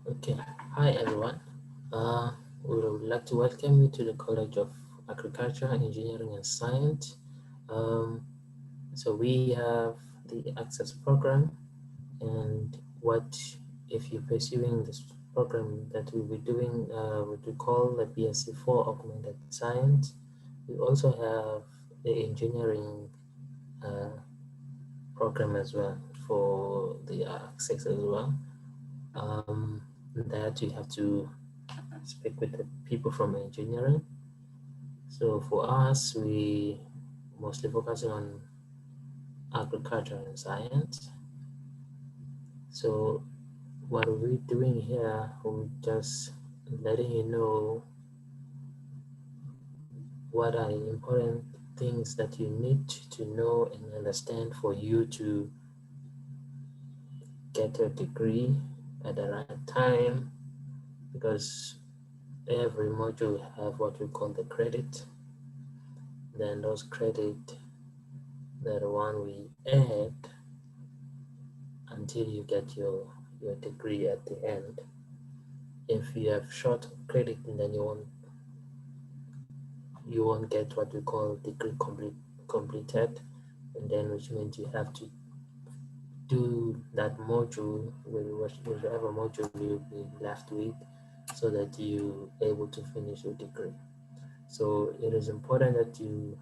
Okay, hi everyone. Uh, we would like to welcome you to the College of Agriculture, Engineering and Science. Um, so we have the Access program, and what if you're pursuing this program that we'll be doing, what we call the BSc 4 Augmented Science. We also have the engineering uh, program as well for the Access as well. That you have to speak with the people from engineering. So for us, we mostly focusing on agriculture and science. So what we're doing here, we're just letting you know what are important things that you need to know and understand for you to get a degree at the right time, because every module have what we call the credit. Then those credit, they're the one we add until you get your degree at the end. If you have short credit, then you won't get what we call degree completed, and then which means you have to do that module with whichever module you'll be left with, so that you able to finish your degree. So it is important that you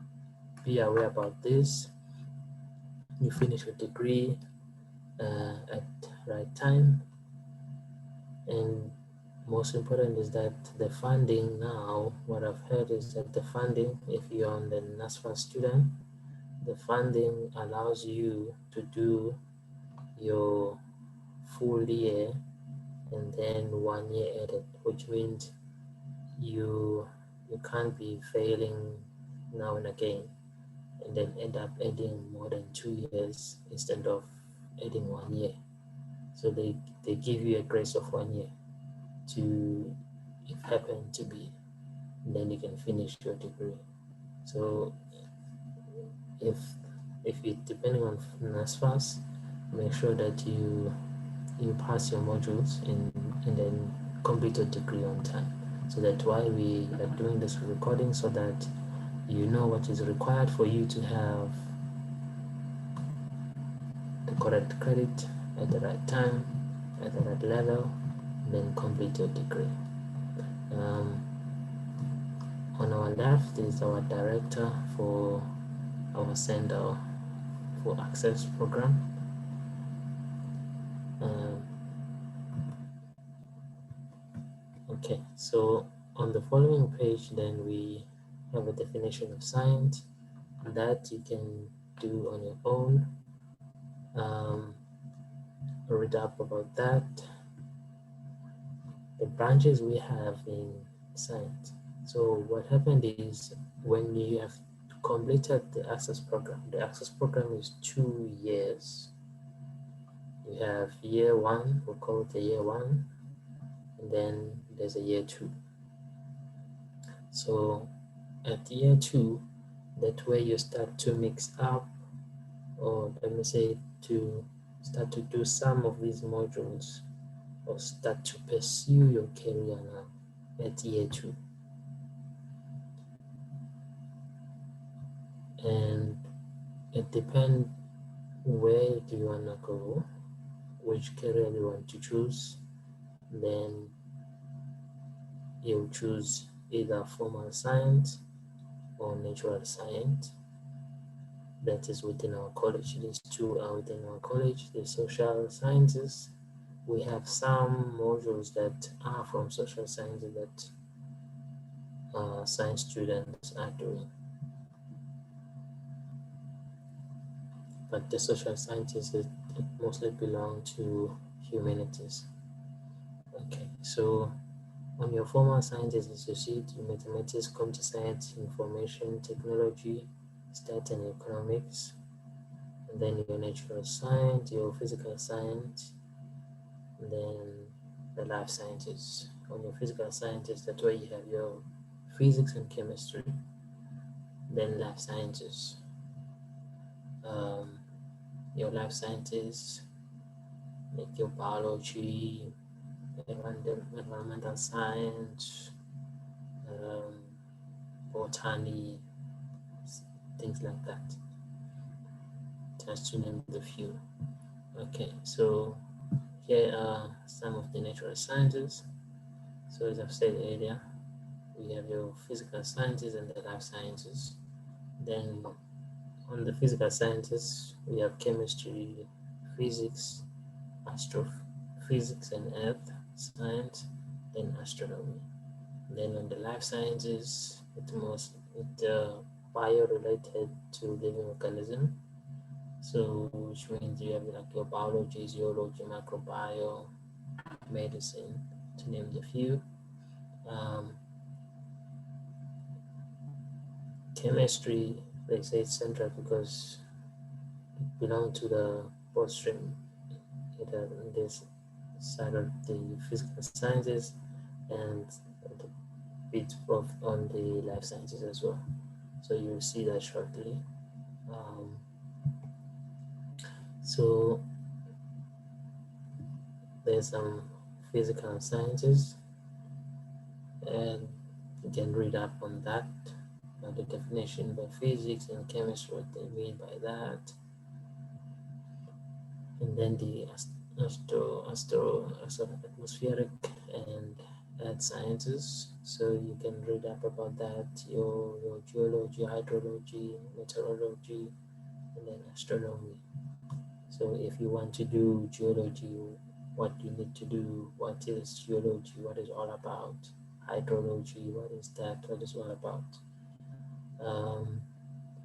be aware about this. You finish your degree at right time, and most important is that the funding now, what I've heard is that the funding, if you're on the NASFA student, the funding allows you to do your full year and then 1 year edit, which means you can't be failing now and again and then end up adding more than 2 years instead of adding 1 year. So they give you a grace of 1 year to, if happen to be, then you can finish your degree. So if you depending on NASFAS, make sure that you pass your modules and then complete your degree on time. So that's why we are doing this recording, so that you know what is required for you to have the correct credit at the right time, at the right level, then complete your degree. On our left is our director for our Center for Access program. Um, okay, so on the following page, then we have a definition of science that you can do on your own. Read up about that. The branches we have in science. So what happened is, when you have completed the access program is 2 years. You have year one, we call it the year one, and then there's a year two. So at year two, that's where you start to mix up, or let me say, to start to do some of these modules, or start to pursue your career now at year two. And it depends, where do you want to go, which career you want to choose. Then you'll choose either formal science or natural science. That is within our college. These two are within our college. The social sciences, we have some modules that are from social sciences that science students are doing, but the social sciences, it mostly belong to humanities. Okay, so on your formal sciences associate, mathematics, computer science, information technology, stats and economics, and then your natural science, your physical science, and then the life sciences. On your physical sciences, that's where you have your physics and chemistry. Then life sciences, your life sciences, like your biology, environmental science, um, botany, things like that, just to name the few. Okay, so here are some of the natural sciences. So as I've said earlier, we have your physical sciences and the life sciences. Then on the physical sciences, we have chemistry, physics, astrophysics and earth science, then astronomy. Then on the life sciences, it bio-related to living organism. So which means you have like your biology, zoology, microbiome, medicine, to name the few. Um, Chemistry, they say it's central because it belongs to the bloodstream. This side of the physical sciences and the bit of on the life sciences as well. So you'll see that shortly. Um, so there's some physical sciences, and you can read up on that, the definition by physics and chemistry, what they mean by that, and then the atmospheric and earth sciences. So you can read up about that, your geology, hydrology, meteorology, and then astronomy. So if you want to do geology, what you need to do, what is geology, what is all about, hydrology, what is that, what is all about.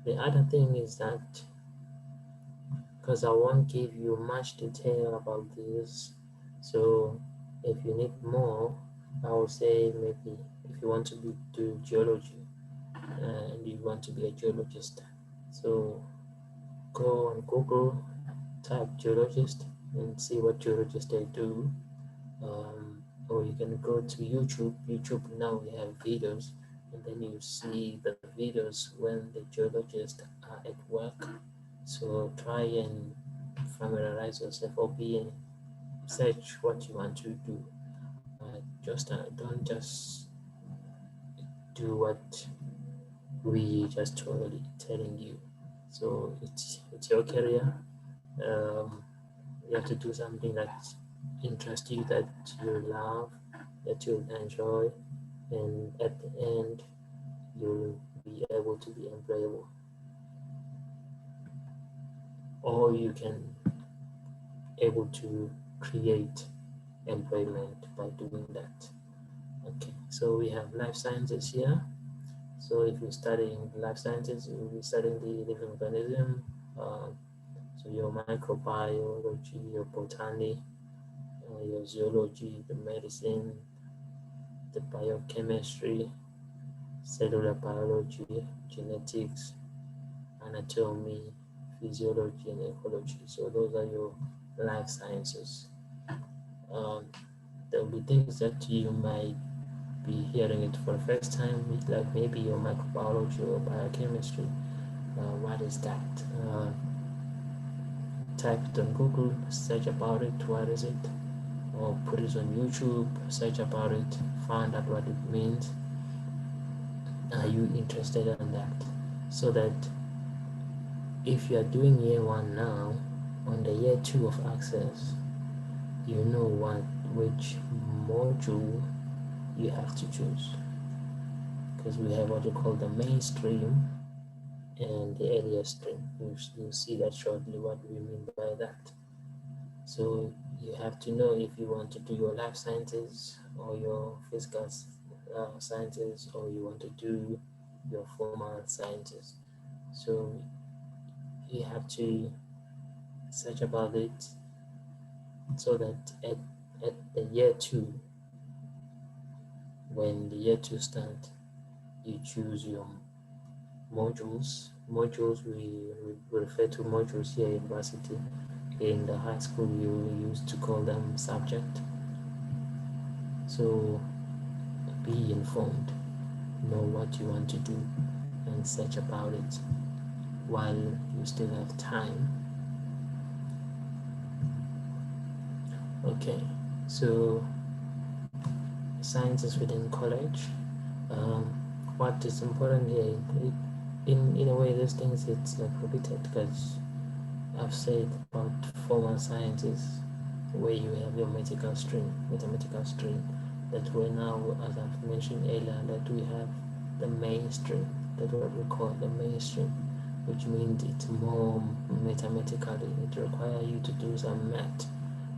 The other thing is that, because I won't give you much detail about this, so if you need more, I would say maybe if you want to do geology and you want to be a geologist, so go on Google, type geologist and see what geologists they do. Or you can go to YouTube. YouTube now we have videos, and then you see the videos when the geologists are at work. So try and familiarize yourself or be in search what you want to do. Just don't just do what we just telling you. So it's your career. Um, you have to do something that interests you, that you love, that you enjoy, and at the end you'll be able to be employable, or you can able to create employment by doing that. Okay, so we have life sciences here. So if you're studying life sciences, you'll be studying the living organism. So your microbiology, your botany, your zoology, the medicine, the biochemistry, cellular biology, genetics, anatomy, physiology, and ecology. So those are your life sciences. Um, there will be things that you might be hearing it for the first time, like maybe your microbiology or biochemistry. What is that? Type it on Google, search about it, what is it? Or put it on YouTube, search about it, find out what it means. Are you interested in that? So that if you are doing year one now, on the year two of access, you know which module you have to choose. Because we have what you call the mainstream and the earlier stream. You'll see that shortly what we mean by that. So you have to know if you want to do your life sciences or your physical sciences, or you want to do your formal sciences. So you have to search about it, so that at the year two, when the year two starts, you choose your modules. Modules, we refer to modules here in varsity. In the high school, you used to call them subject. So be informed, know what you want to do, and search about it while you still have time. Okay, so sciences within college. Um, what is important here, in a way, these things it's like repeated because I've said about formal sciences where you have your mathematical stream, that we now, as I've mentioned earlier, that we have the mainstream, that what we call the mainstream, which means it's more mathematically, it requires you to do some math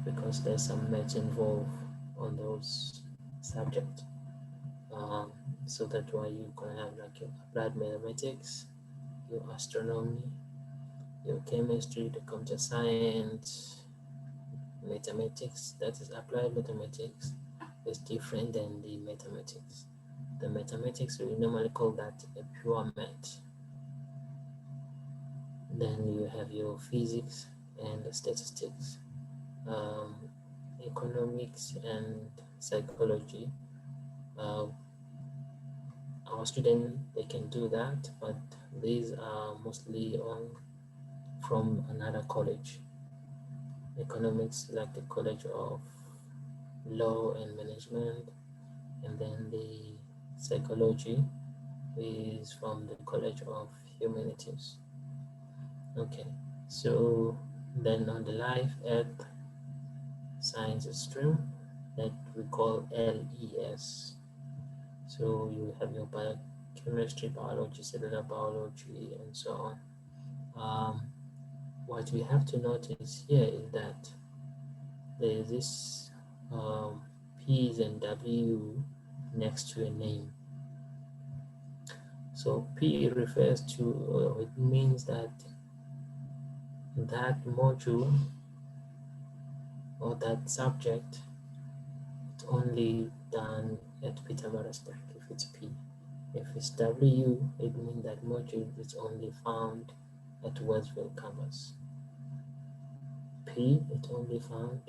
because there's some math involved on those subjects. Um, so that's why you can have like your applied mathematics, your astronomy, your chemistry, the computer science, mathematics. That is applied mathematics is different than the mathematics. The mathematics we normally call that a pure math. Then you have your physics and statistics, um, economics and psychology. Uh, our students they can do that, but these are mostly on from another college. Economics like the College of Law and Management, and then the psychology is from the College of Humanities. Okay, so then on the life earth sciences stream that we call LES. So you have your biochemistry, biology, cellular biology, and so on. What we have to notice here is that there is this P's and W next to a name. So P refers to, it means that that module or that subject it's only done at Peter Maristek if it's P. If it's W, it means that module is only found at Westville campus. P, it's only found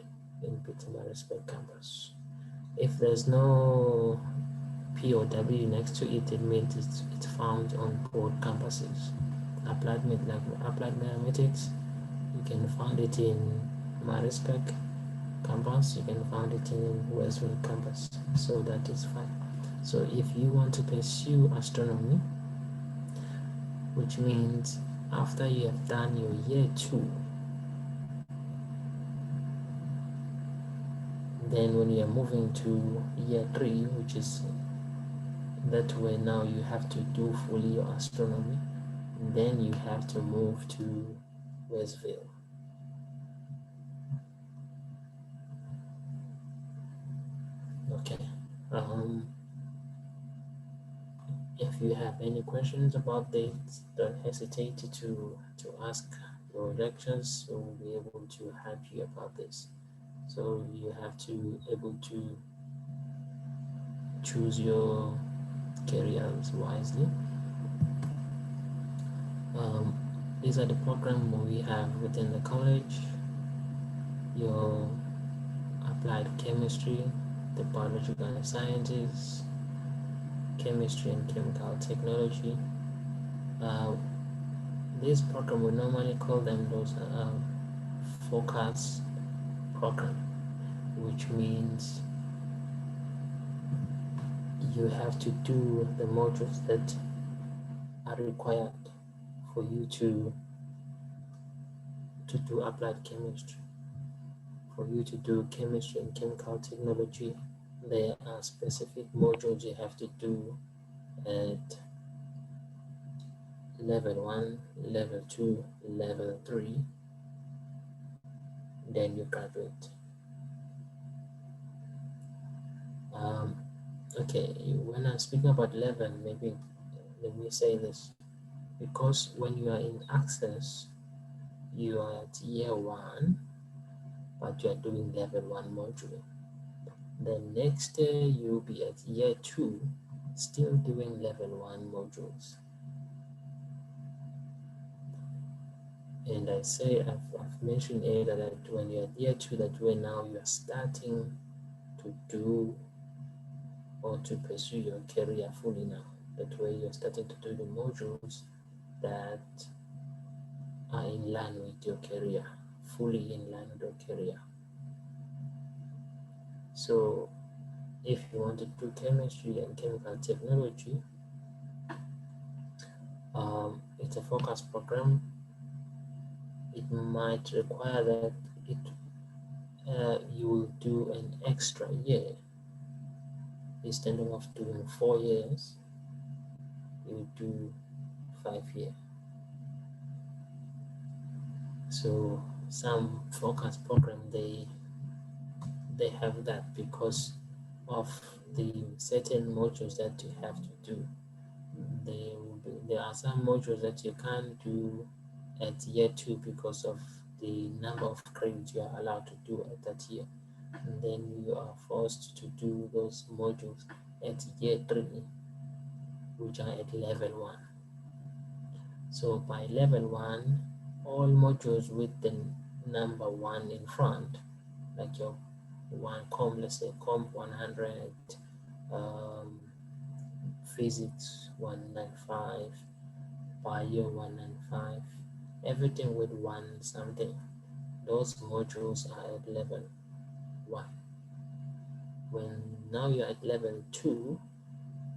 in Peter Maristek campus. If there's no P or W next to it, it means it's found on both campuses. Applied mathematics, you can find it in Maristek campus, you can find it in Westville campus, so that is fine. So if you want to pursue astronomy, which means after you have done your year 2, then when you are moving to year 3, which is that way now you have to do fully your astronomy, then you have to move to Westville. Okay. If you have any questions about this, don't hesitate to ask your lecturers, who will be able to help you about this. So you have to able to choose your careers wisely. These are the programs we have within the college. Your applied chemistry, the biological sciences, chemistry and chemical technology. This program we normally call them those focus program, which means you have to do the modules that are required for you to do applied chemistry. For you to do chemistry and chemical technology, there are specific modules you have to do at level 1, level 2, level 3, then you graduate. Okay, when I'm speaking about level, maybe let me say this, because when you are in access, you are at year 1, but you are doing level 1 module. The next year you'll be at year 2, still doing level 1 modules. And I say, I've mentioned earlier that when you're at year 2, that way now you are starting to do or to pursue your career fully now. That way you're starting to do the modules that are in line with your career, fully in line with your career. So If you want to do chemistry and chemical technology, it's a focus program. It might require that you will do an extra year. Instead of doing 4 years, you do 5 years. So some focus program they have that because of the certain modules that you have to do. There are some modules that you can't do at year 2 because of the number of credits you are allowed to do at that year, and then you are forced to do those modules at year 3, which are at level 1. So by level 1, all modules with the number 1 in front, like your let's say comp 100, um, physics 195, bio 195, everything with 1 something, those modules are at level 1. When now you're at level 2,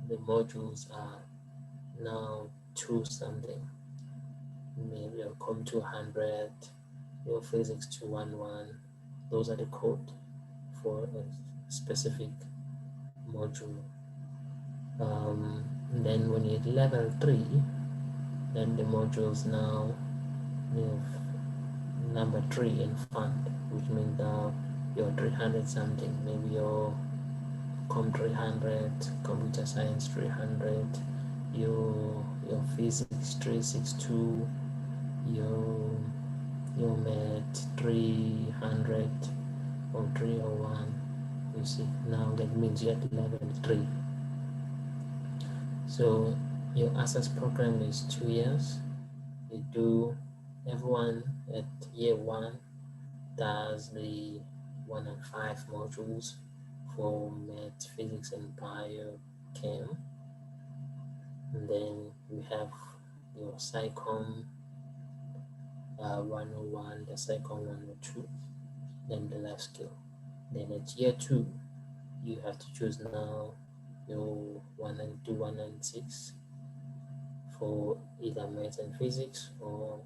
the modules are now 2 something, maybe your comp 200, your physics 211. Those are the code for a specific module. Then when you're at level 3, then the modules now have number 3 in front, which means now you're 300 something, maybe your comp 300, computer science 300, your physics 362, your math 300 or 301. You see, now that means you're at level 3. So your access program is 2 years. You do, everyone at year 1 does the 1 and 5 modules for math, physics, and biochem. And then you have your psychom 101, the psychom 102, then the life skill. Then at year 2, you have to choose now your 1 and 6 for either math and physics or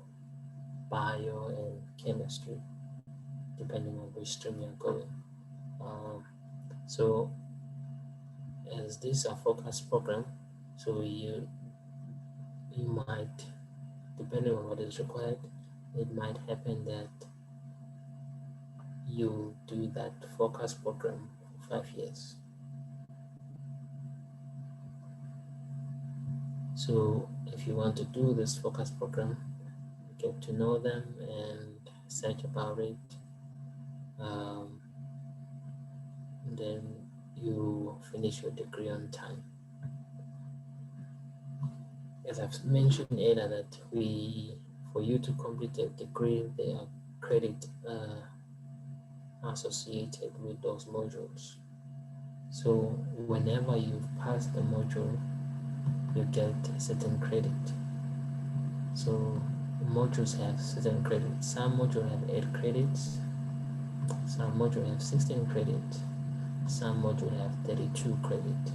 bio and chemistry, depending on which stream you're going. So as this is a focus program, so you might, depending on what is required, it might happen that you do that focus program for 5 years. So if you want to do this focus program, get to know them and search about it, then you finish your degree on time. As I've mentioned earlier, that for you to complete a degree, there are credit associated with those modules. So whenever you've passed the module, you get a certain credit. So modules have certain credits. Some modules have 8 credits, some modules have 16 credits, some modules have 32 credits.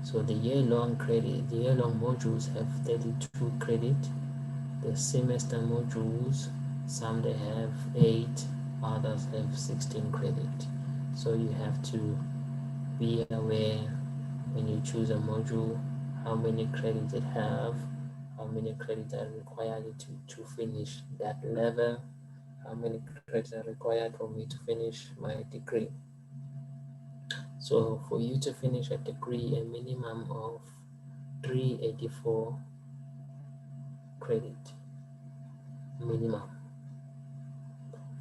So the year-long modules have 32 credits. The semester modules, some they have 8, others have 16 credits. So you have to be aware when you choose a module how many credits it have, how many credits are required to finish that level, how many credits are required for me to finish my degree. So for you to finish a degree, a minimum of 384 credit minimum.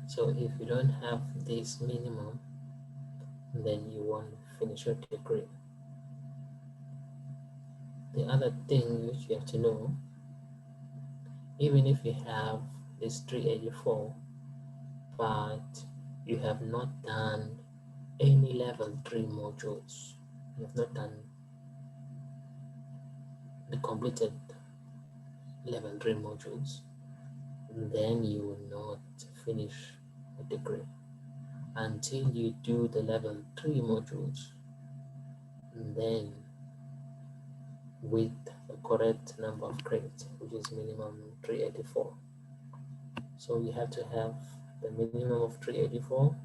So if you don't have this minimum, then you won't finish your degree. The other thing which you have to know, even if you have this 384, but you have not done any level 3 modules, you have not done the completed level 3 modules, then you will not finish a degree until you do the level 3 modules. and then with the correct number of credits, which is minimum 384. So you have to have the minimum of 384,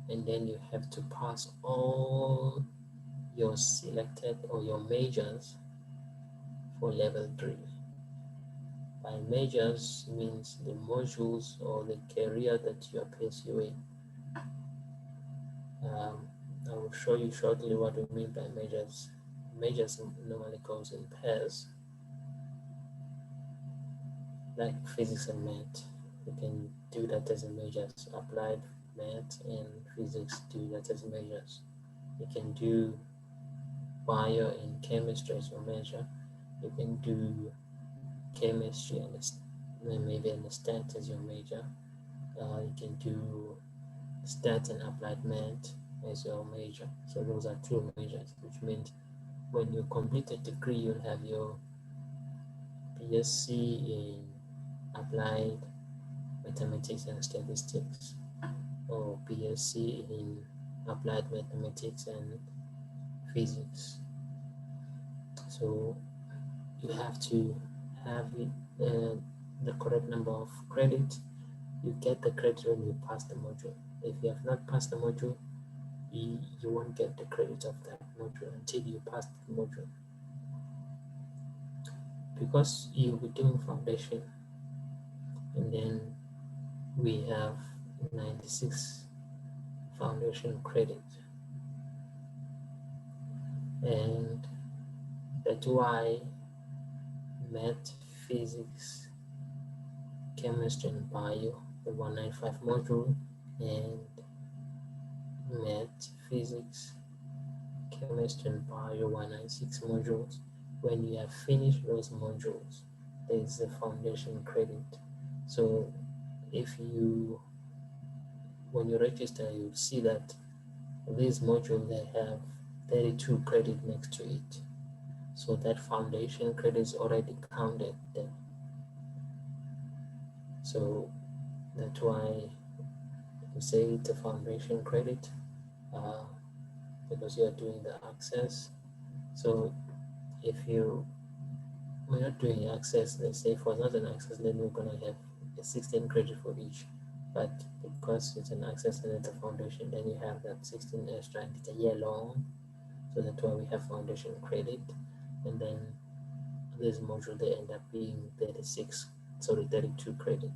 and then you have to pass all your selected or your majors for level 3. By majors means the modules or the career that you are pursuing. I will show you shortly what we mean by majors. Majors normally goes in pairs, like physics and math. You can do that as a majors. Applied math and physics do that as majors. You can do bio and chemistry as your major. You can do chemistry and maybe and stat as your major. You can do stats and applied math as your major. So those are two majors, which means when you complete a degree, you'll have your BSc in applied mathematics and statistics, or BSc in applied mathematics and physics. So you have to have the correct number of credit. You get the credit when you pass the module. If you have not passed the module, you won't get the credit of that module until you pass the module, because you'll be doing foundation, and then we have 96 foundation credit, and that's why math, physics, chemistry and bio, the 195 module, and math, physics, chemistry and bio 196 modules. When you have finished those modules, there is a foundation credit. So if you, when you register, you'll see that this module, they have 32 credit next to it. So that foundation credit is already counted there. So that's why we say it's a foundation credit, because you are doing the access. So if we're not doing access, let's say for not an access, then we're gonna have a 16 credit for each. But because it's an access and it's a foundation, then you have that 16 extra, and it's a year long. So that's why we have foundation credit, and then this module they end up being 32 credit.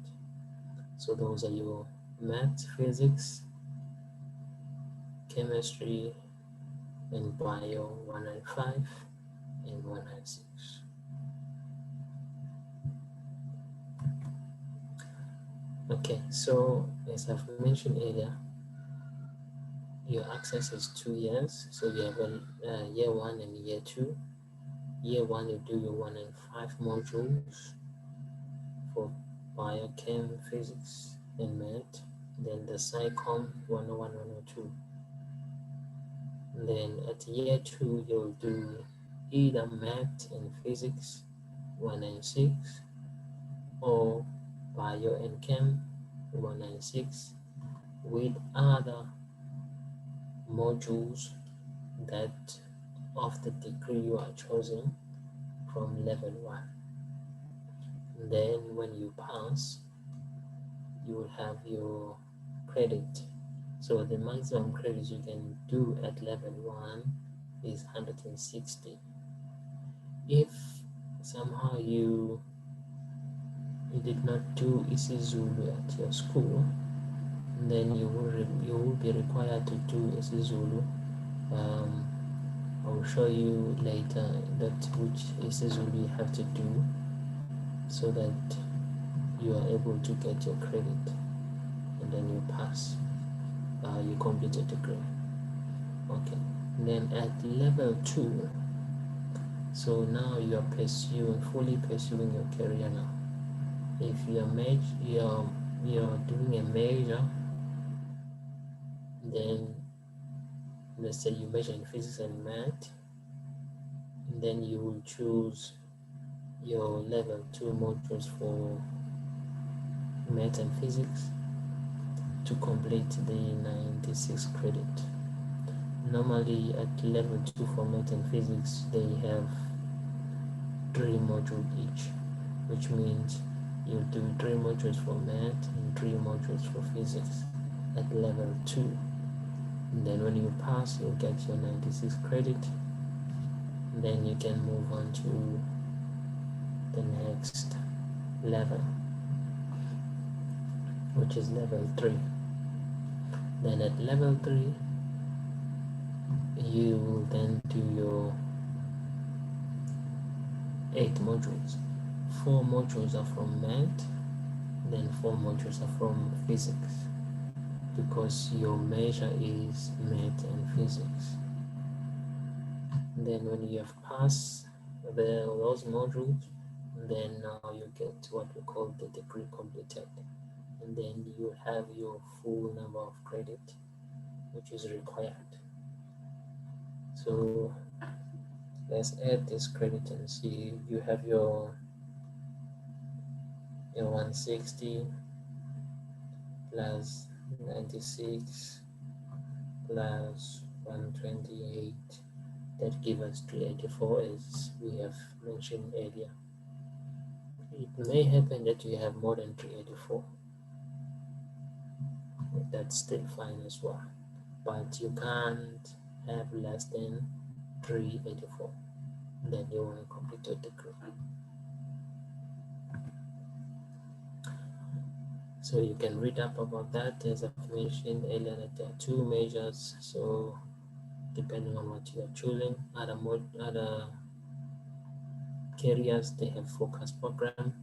So those are your math, physics, chemistry, and bio 195 and 196. Okay, so as I've mentioned earlier, your access is 2 years. So you have a year 1 and year 2. Year 1 you do your 195 modules for biochem, physics, and math. Then the psychom 101, 102. Then at year 2 you'll do either math and physics 196 or bio and chem 196 with other modules that of the degree you are choosing from level 1. And then when you pass, you will have your credit. So the maximum credit you can do at level 1 is 160. If somehow you did not do isiZulu at your school, then you will be required to do isiZulu. I will show you later that which isiZulu you have to do, so that you are able to get your credit, and then you pass. You complete a degree. Okay. Then at level 2, so now you are fully pursuing your career now. If you're doing a major, then let's say you major in physics and math, and then you will choose your level 2 modules for math and physics to complete the 96 credit. Normally at level 2 for math and physics, they have 3 modules each, which means you do 3 modules for math and 3 modules for physics at level 2. And then when you pass, you'll get your 96 credit. And then you can move on to the next level, which is level 3. Then at level 3, you will then do your 8 modules. 4 modules are from math, then 4 modules are from physics, because your major is math and physics. And then when you have passed those modules, then now you get what we call the degree completed, and then you have your full number of credit which is required. So let's add this credit and see. You have your 160 plus 96 plus 128, that gives us 384, as we have mentioned earlier. It may happen that you have more than 384, that's still fine as well, but you can't have less than 384, then you want to complete your degree. So you can read up about that. As I've mentioned earlier, that there are 2 majors, so depending on what you are choosing, other careers, they have focus program.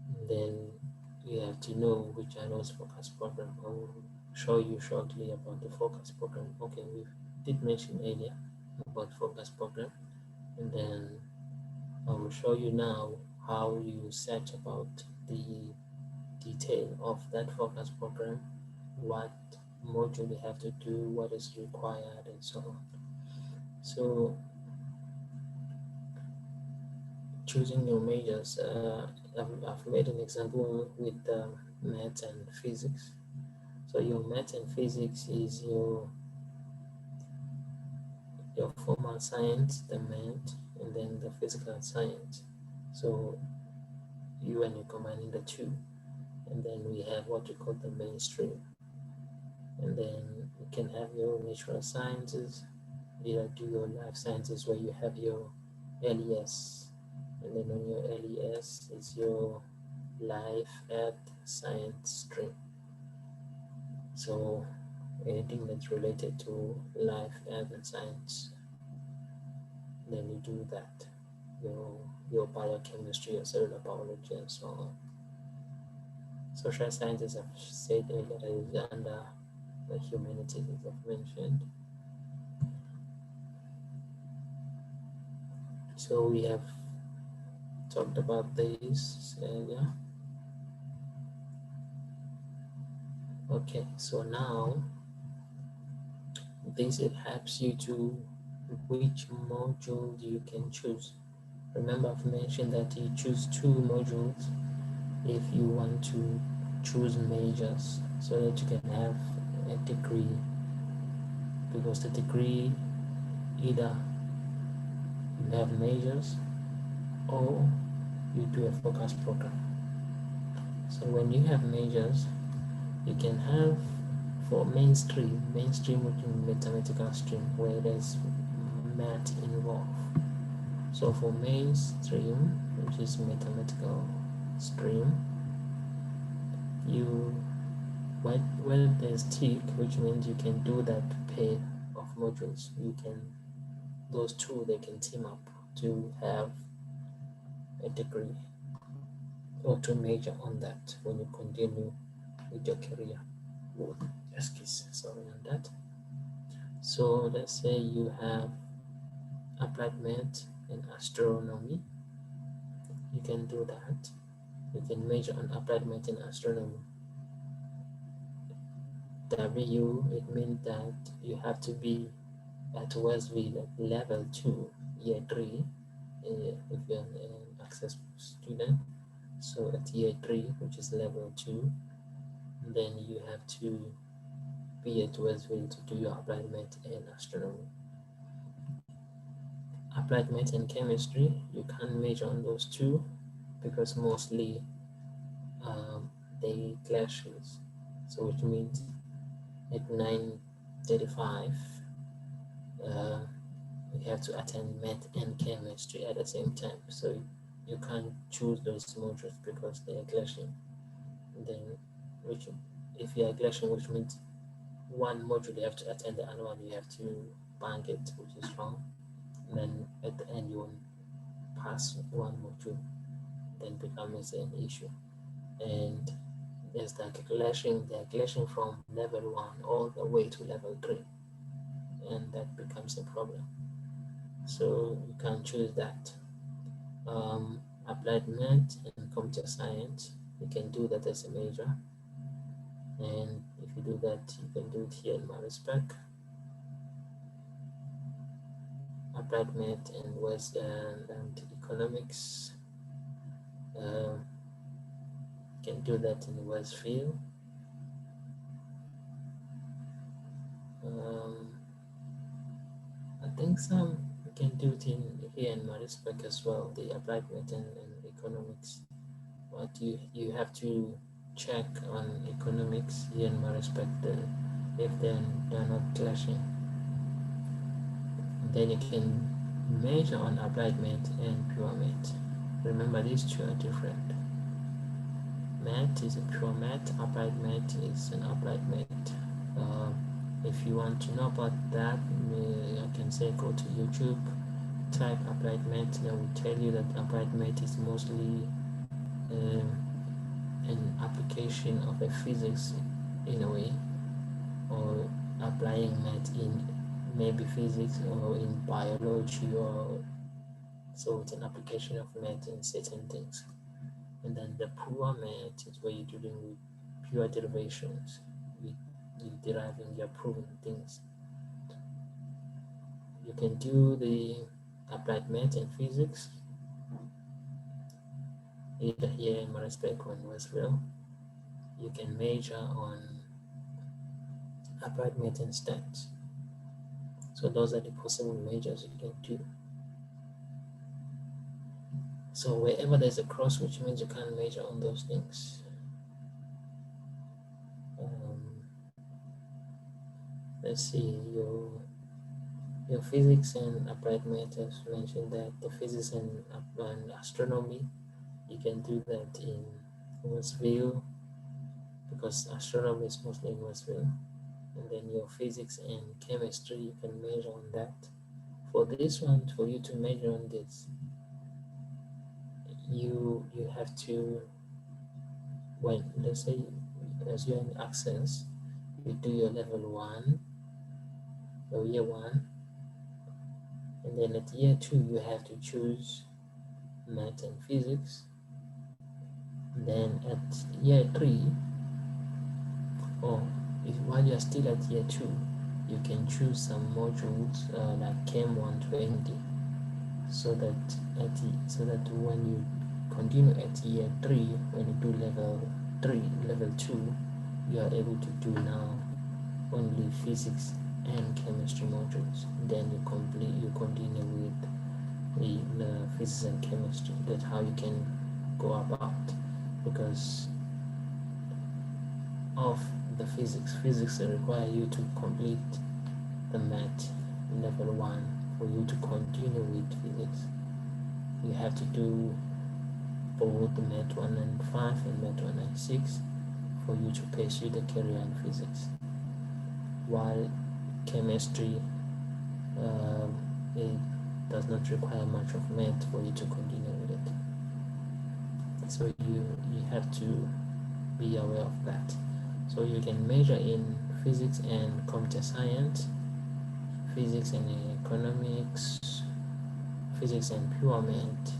And then you have to know which are those focus program. I will show you shortly about the focus program. Okay, we did mention earlier about focus program, and then I will show you now how you search about the detail of that focus program, what module you have to do, what is required, and so on. So choosing your majors, I've made an example with math and physics. So your math and physics is your formal science, the math, and then the physical science. So when you're combining the two, and then we have what we call the mainstream, and then you can have your natural sciences, you do your life sciences where you have your LES, and then on your LES is your life earth science stream. So anything that's related to life, earth, and science, then you do that. Your biochemistry, your cellular biology, and so on. Social sciences, I've said earlier, is under the humanities, as I've mentioned. So we have talked about this earlier. Okay, so now this, it helps you to which module you can choose. Remember, I've mentioned that you choose 2 modules if you want to choose majors, so that you can have a degree, because the degree, either you have majors or you do a focus program. So when you have majors, you can have, for mainstream which is mathematical stream where there's math involved. So for mainstream, which is mathematical stream, when there's tick, which means you can do that pair of modules. Those two, they can team up to have a degree or to major on that when you continue with your career. Sorry on that. So let's say you have applied math and astronomy. You can do that. You can major on applied math and astronomy. W, it means that you have to be at Westville at level 2, year 3, if you're an access student. So at year 3, which is level 2, then you have to be at Westville to do your applied math and astronomy. Applied math and chemistry, you can't major on those two because mostly um, they clashes. So which means at 9:35 uh, we have to attend math and chemistry at the same time. So you can't choose those modules because they are clashing. Then which if you are clashing, which means one module you have to attend, the other one you have to bank it, which is wrong. And then at the end you won't pass one module, then becomes an issue. And there's they're clashing from level 1 all the way to level 3, and that becomes a problem. So you can choose that. Applied math and computer science, you can do that as a major, and if you do that, you can do it here in Marispec. Applied math and West and economics, you can do that in Westfield. I think some you can do it in here in Marispec as well, the applied math and economics. But you have to check on economics here in Marispec if they're not clashing. And then you can measure on applied math and pure math. Remember, these two are different. Math is a pure math, applied math is an applied math. If you want to know about that, I can say go to YouTube, type applied math. They will tell you that applied math is mostly an application of a physics in a way, or applying math in maybe physics or in biology, or so it's an application of math in certain things. And then the pure math is where you're dealing with pure derivations, with you deriving, you're proving things. You can do the applied math and physics either here in Marispec or in Westville. You can major on applied math and stats. So those are the possible majors you can do. So wherever there's a cross, which means you can't major on those things. Let's see, your physics and applied math, as mentioned, that the physics and astronomy, you can do that in Westville because astronomy is mostly in Westville. And then your physics and chemistry, you can measure on that. For this one, for you to measure on this, you have to, when let's say as you're in access, you do your level 1, your year 1, and then at year 2 you have to choose math and physics. And then at year 3, or while you're still at year 2, you can choose some modules like Chem 120, so that when you continue at year 3, when you do level 2, you are able to do now only physics and chemistry modules. Then you continue with the physics and chemistry. That's how you can go about, because of the physics require you to complete the math level 1 for you to continue with physics. You have to do both the math 195 and math 196 for you to pursue the career in physics, while chemistry it does not require much of math for you to continue with it. So you have to be aware of that. So you can major in physics and computer science, physics and economics, physics and pure math.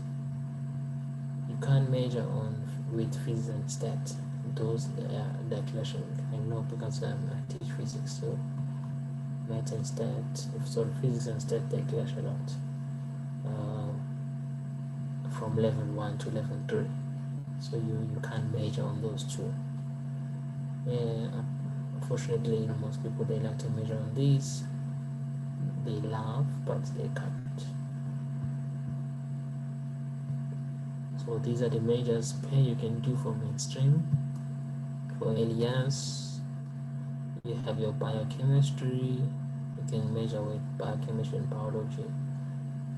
You can't major on with physics and stats. Those they're clashing. I know because I teach physics, so math and stats, physics and stats, they clash a lot from level 1 to level 3. So you can't major on those two. Unfortunately, most people, they like to measure on these. They love, but they can't. So these are the measures pair you can do for mainstream. For Elias, you have your biochemistry. You can measure with biochemistry and biology.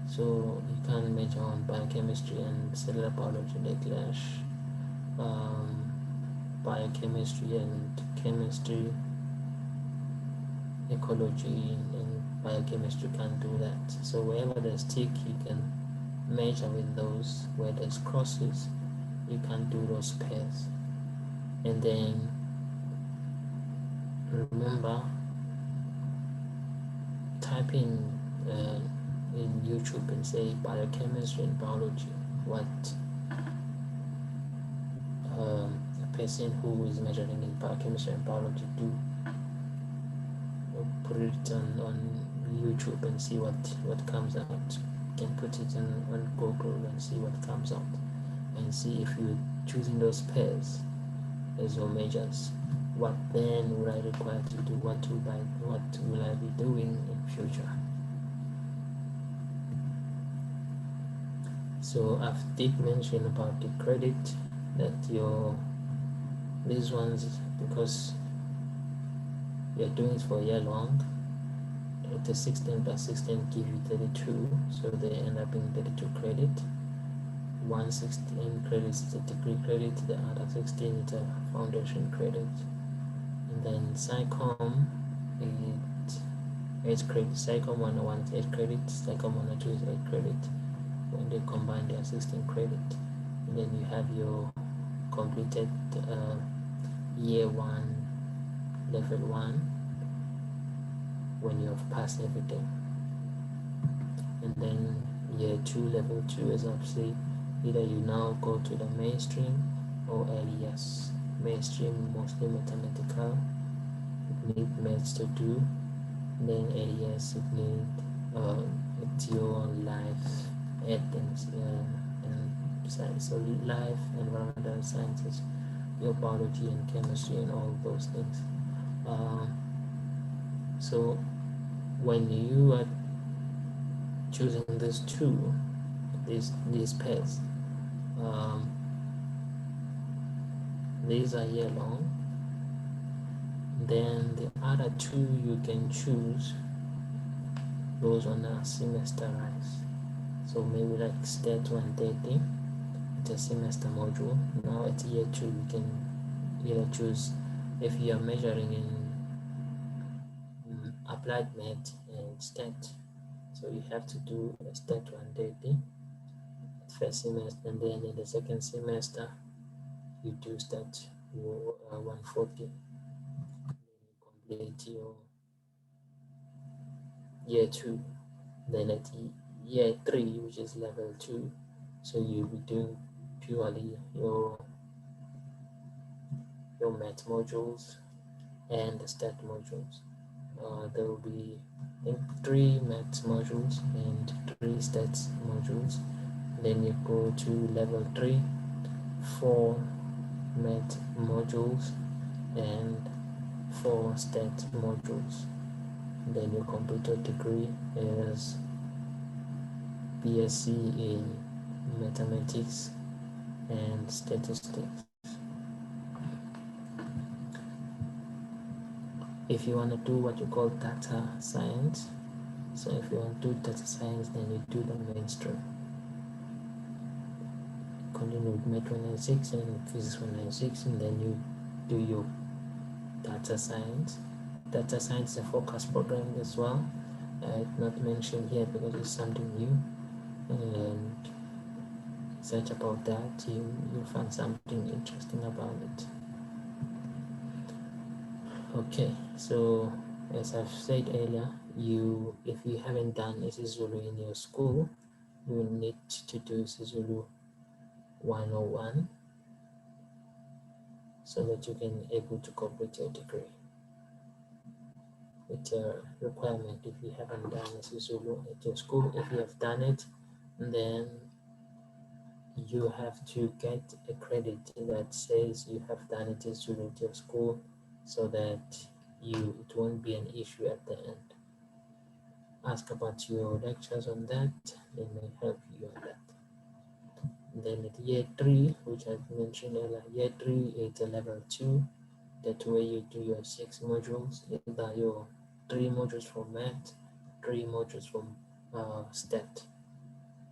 So you can measure on biochemistry and cellular biology, they clash. Biochemistry and chemistry, ecology and biochemistry can do that. So wherever there's tick, you can measure with those. Where there's crosses, you can do those pairs. And then remember, type in YouTube and say biochemistry and biology, what a person who is measuring in biochemistry and biology do. Put it on YouTube and see what comes out. You can put it on Google and see what comes out, and see if you're choosing those pairs as your measures. What then will I require to do? What will I be doing in future? So I've did mention about the credit, that these ones, because you're doing it for a year long, the 16 plus 16 give you 32, so they end up being 32 credit. 116 credits is a degree credit, the other 16 is a foundation credit. And then Psychom, it's 8 credit. Psychom 101 is 8 credit, Psychom 102 is 8 credit. When they combine, they are 16 credit. And then you have your completed year 1, level 1, when you have passed everything. And then year 2, level 2, as I've said, either you now go to the mainstream or LES. Mainstream, mostly mathematical, you need maths to do. And then LES, you need it's your life, ed and science. So life, environmental sciences, your biology and chemistry and all those things. So when you are choosing these two, these pairs, these are year long. Then the other two you can choose those on a semester rise. So maybe like stat 130, it's a semester module. Now it's year 2, you can either choose, if you are measuring in applied math and stat, so you have to do a stat 130 first semester, and then in the second semester you do stat 140. You complete your year 2. Then at year 3, which is level 2, so you'll be doing purely your math modules and the stat modules. There will be, I think, 3 math modules and 3 stats modules. Then you go to level 3, 4 math modules and 4 stat modules. Then you complete your degree as BSc in mathematics and statistics. If you want to do what you call data science, so if you want to do data science, then you do the mainstream. Continue with Math 196 and Physics 196, and then you do your data science. Data science is a forecast program as well. It's not mentioned here because it's something new, and search about that, you'll find something interesting about it. Okay, so as I've said earlier, if you haven't done isiZulu in your school, you will need to do isiZulu 101 so that you can able to complete your degree. It's a requirement if you haven't done isiZulu at your school. If you have done it, then you have to get a credit that says you have done it isiZulu at your school, so that it won't be an issue at the end. Ask about your lectures on that, they may help you on that. Then at year 3, which I mentioned earlier, year 3 is a level 2. That way you do your 6 modules, either your 3 modules from math, 3 modules from stat.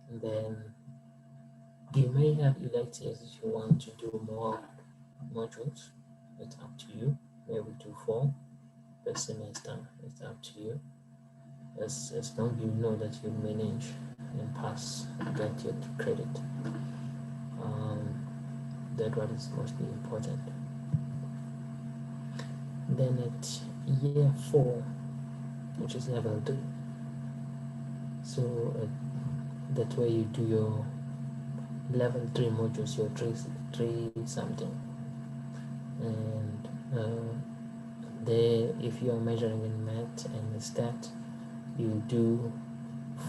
And then you may have electives if you want to do more modules. It's up to you. Maybe do 4 per semester. It's up to you. As long as you know that you manage and pass, get your credit. That what is mostly important. Then at year 4, which is level 3, so that way you do your level 3 modules, your 3 something, and there, if you are measuring in math and stat, you do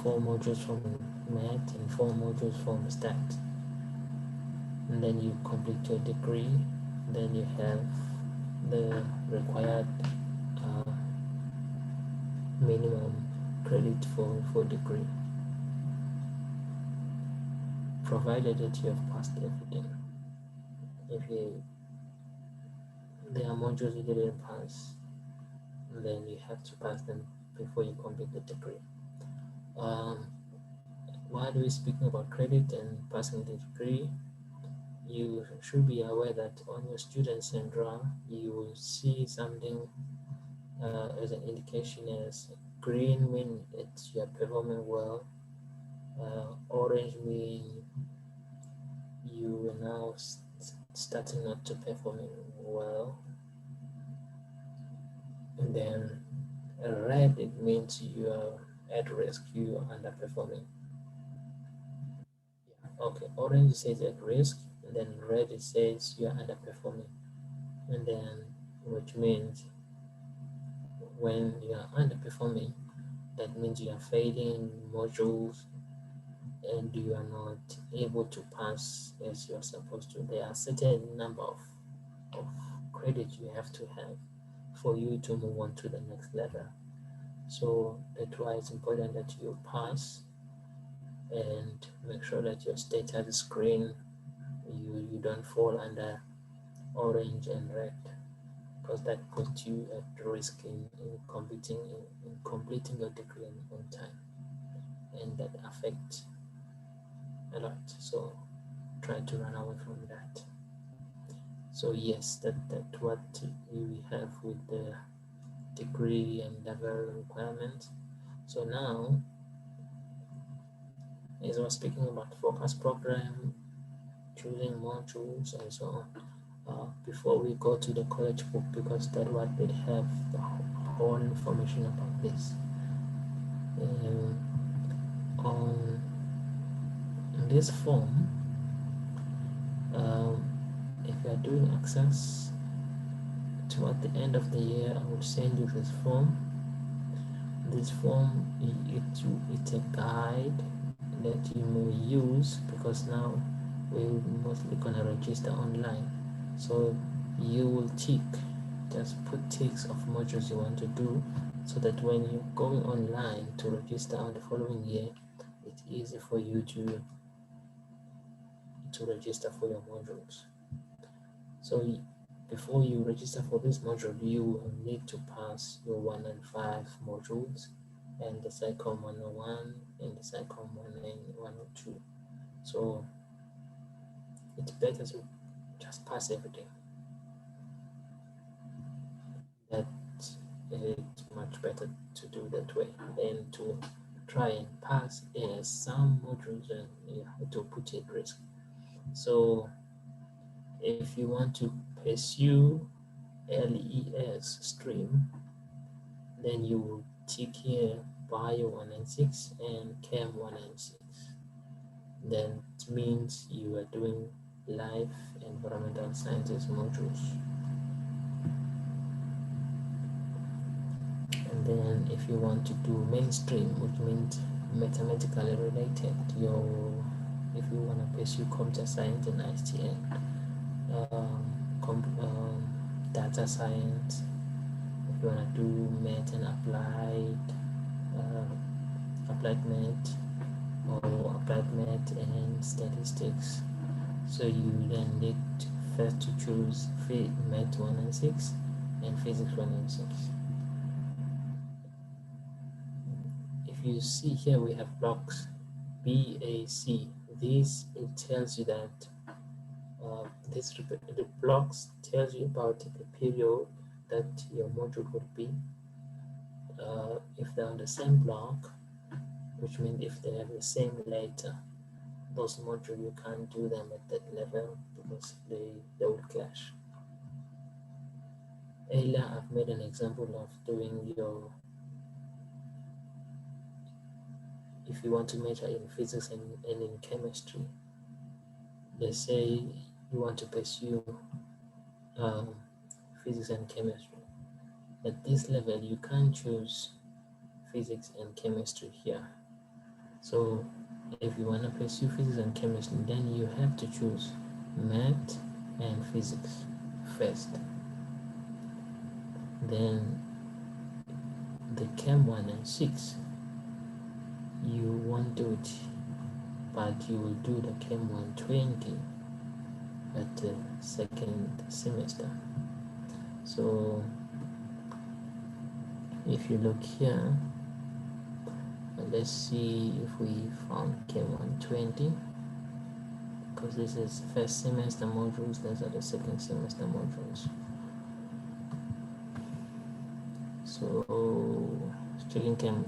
4 modules from math and 4 modules from stat, and then you complete your degree. Then you have the required minimum credit for degree, provided that you have passed everything. If there are modules you didn't pass, then you have to pass them before you complete the degree. While we're speaking about credit and passing the degree, you should be aware that on your student central you will see something as an indication as green mean it's you're performing well, orange mean you are now starting not to performing well, and then red it means you are at risk, you are underperforming. Okay, orange says at risk, and then red it says you are underperforming, and then which means when you are underperforming, that means you are failing modules and you are not able to pass as you are supposed to. There are certain number of credit you have to have for you to move on to the next level. So that's why it's important that you pass and make sure that your status is green. You don't fall under orange and red, because that puts you at risk in completing your degree on time, and that affects a lot. So try to run away from that. So yes, that what we have with the degree and level requirement. So now, as I was speaking about focus program, choosing modules and so on, before we go to the college book, because that's what they have the whole information about this. On this form, if you are doing access toward the end of the year, I will send you this form. This form, it's a guide that you may use, because now we're mostly gonna register online. So you will just put ticks of modules you want to do, so that when you're going online to register on the following year, it's easy for you to register for your modules. So before you register for this module, you will need to pass your 1 and 5 modules, and the Psychom 101 and the Psychom 102. So it's better to just pass everything. That it's much better to do that way than to try and pass some modules and you have to put it at risk. So if you want to pursue LES stream, then you will tick here Bio 196 and Chem 196. Then it means you are doing life environmental sciences modules. And then if you want to do mainstream, which means mathematically related, if you want to pursue computer science and ICT, data science, you want to do math and applied math, or applied math and statistics. So you then need first to choose math 1 and 6 and physics 1 and 6. If you see here, we have blocks B, A, C. This, it tells you that the blocks tells you about the period that your module would be. If they're on the same block, which means if they have the same letter, those modules you can't do them at that level because they would clash. Earlier, I've made an example of doing your, if you want to measure in physics and in chemistry. Let's say you want to pursue physics and chemistry. At this level, you can't choose physics and chemistry here. So if you want to pursue physics and chemistry, then you have to choose math and physics first. Then the Chem 1 and 6, you won't do it, but you will do the Chem 120 at the second semester. So if you look here, let's see if we found Chem 120, because this is first semester modules, those are the second semester modules. So checking Chem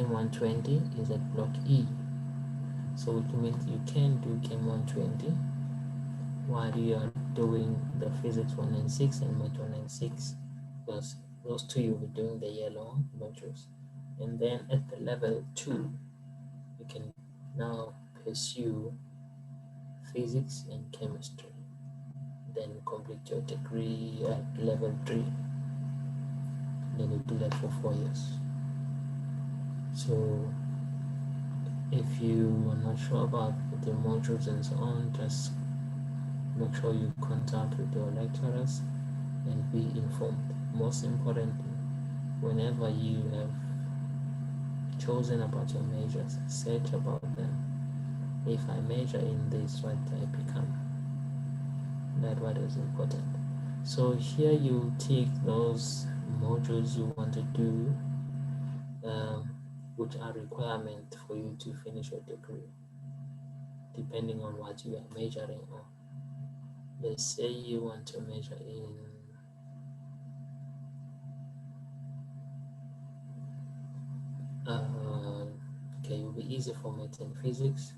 120 is at block E. So which means you can do Chem 120 while you are doing the physics 1 and 6 and math 1 and 6, because those two you'll be doing the year-long modules. And then at the level 2, you can now pursue physics and chemistry. Then complete your degree at level 3. Then you do that for 4 years. So if you are not sure about the modules and so on, just make sure you contact with your lecturers and be informed. Most importantly, whenever you have chosen about your majors, search about them. If I major in this, what I become, that what is important. So here you take those modules you want to do, which are requirement for you to finish your degree, depending on what you are majoring on. Let's say you want to major in okay, it will be easy for math and physics,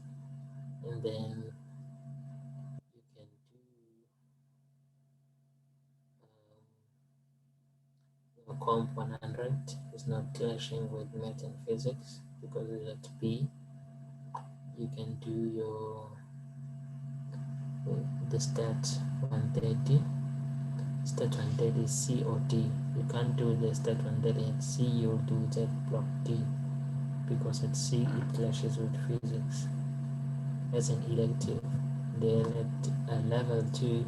and then you can do comp 100 is not clashing with math and physics because it's at B. You can do your the stat 130. Stat 130 is C or D. You can't do the stat 130 at C, you'll do it at block D, because at C it clashes with physics as an elective. Then at level 2,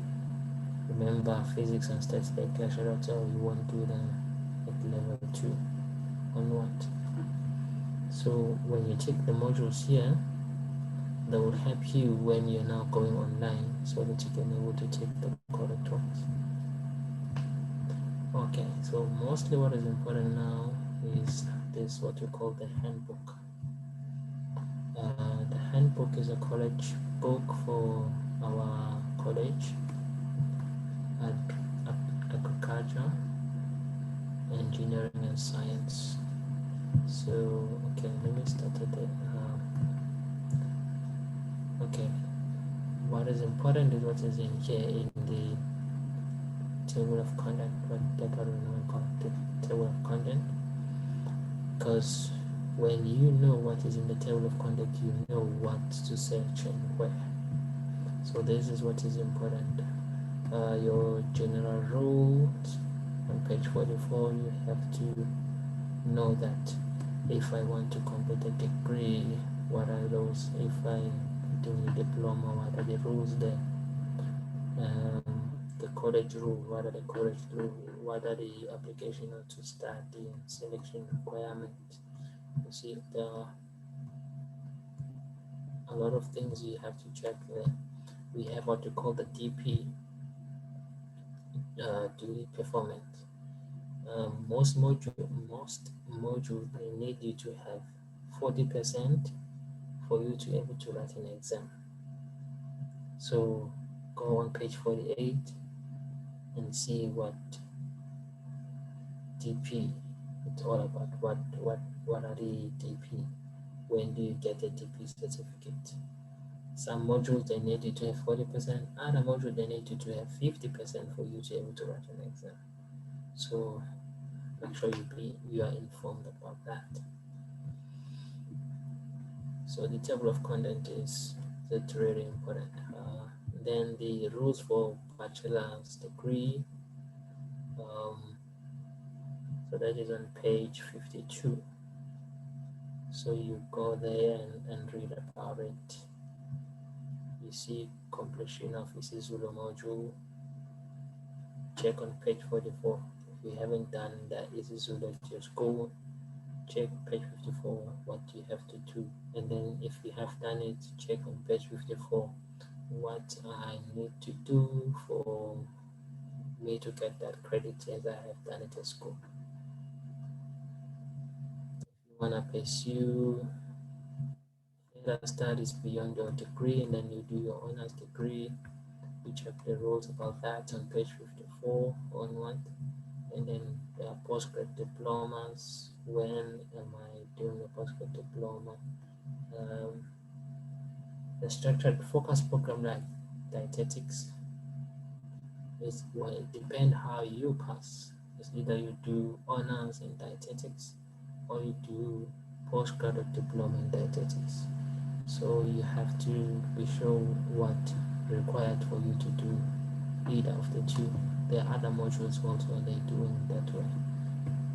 remember physics and stats, they clash a lot, so you won't do them at level 2 onward. So when you take the modules here, that will help you when you're now going online, so that you can be able to take the correct ones. Okay, so mostly what is important now is this, what we call the handbook. The handbook is a college book for our college at agriculture, engineering and science. So okay, let me start at it. Okay, what is important is what is in here in the table of content, what we call the table of content, because when you know what is in the table of content, you know what to search and where. So this is what is important. Your general rules on page 44, you have to know that if I want to complete a degree, what are those? If I do a diploma, what are the rules there? the college rule. What are the college rule? What are the application to start the selection requirement? You see, there are a lot of things you have to check there. We have what you call the DP, duty performance. Most modules they need you to have 40% for you to be able to write an exam. So go on page 48 and see what DP it's all about. What are the DP? When do you get a DP certificate? Some modules they need you to have 40%, other modules they need you to have 50% for you to be able to write an exam. So make sure you are informed about that. So the table of content is really important. Then the rules for bachelor's degree. So that is on page 52. So you go there and read about it. You see completion of isiZulu module. Check on page 44. If you haven't done that isiZulu at your school, check page 54 what you have to do. And then if you have done it, check on page 54 what I need to do for me to get that credit as I have done it at school. If you want to pursue further studies beyond your degree and then you do your honors degree, you check the rules about that on page 54 onward. And then there are postgrad diplomas. When am I doing a postgrad diploma? The structured focus program like dietetics is well, it depends how you pass. It's either you do honors in dietetics or you do postgraduate diploma in dietetics. So you have to be sure what required for you to do either of the two. There are other modules also they doing that way.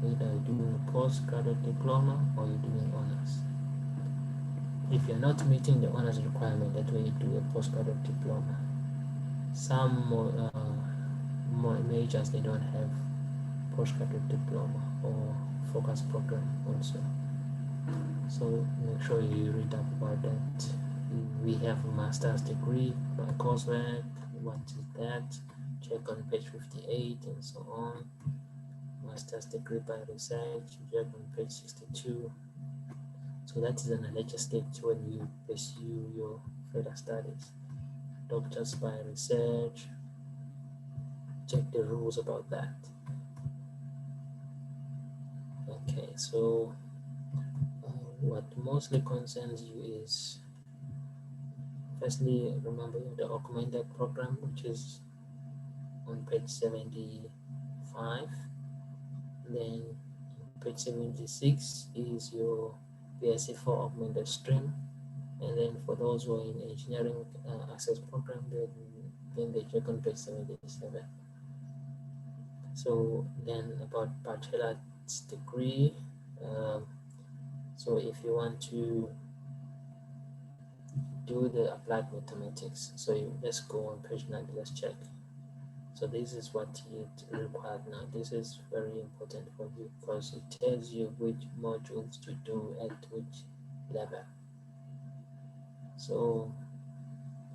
Either you're doing a postgraduate diploma or you're doing honors. If you're not meeting the honors requirement, that way you do a postgraduate diploma. Some more majors they don't have postgraduate diploma or focus program also. So make sure you read up about that. We have a master's degree by coursework. What is that? Check on page 58 and so on. Master's degree by research, check on page 62. So that is an later stage when you pursue your further studies. Doctors by research, check the rules about that. Okay, so what mostly concerns you is, firstly, remember the augmented program, which is on page 75. Then page 76 is your BSc4 augmented stream. And then for those who are in engineering access program, then they check on page 77. So then about bachelor's degree. So if you want to do the applied mathematics, so let's go on page 90, let's check. So this is what it required now. This is very important for you because it tells you which modules to do at which level. So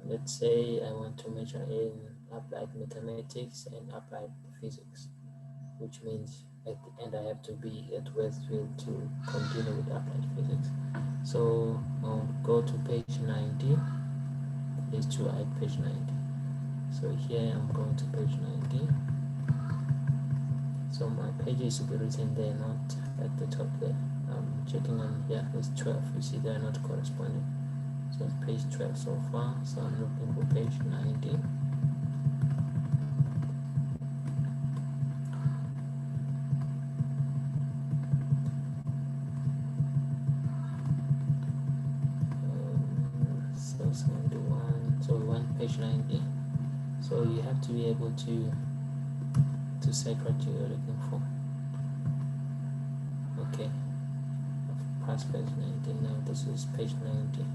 let's say I want to major in applied mathematics and applied physics, which means at the end I have to be at Westfield to continue with applied physics. So I'll go to page 90. These two are at page 90. So here I'm going to page 90. So my pages should be written there, not at the top there. I'm checking on here, it's 12. You see they're not corresponding. So it's page 12 so far. So I'm looking for page 90. So 71. So we want page 90. So you have to be able to set what you're looking for. Okay, past page 90. Now this is page 90.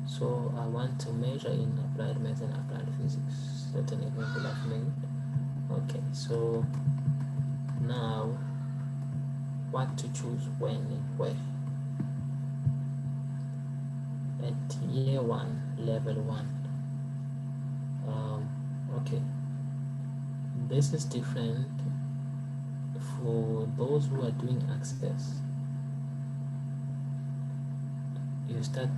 So I want to measure in applied math and applied physics. Certain example I've made. Okay, so now what to choose when and where. At year one, level one. Okay, this is different for those who are doing access. You start,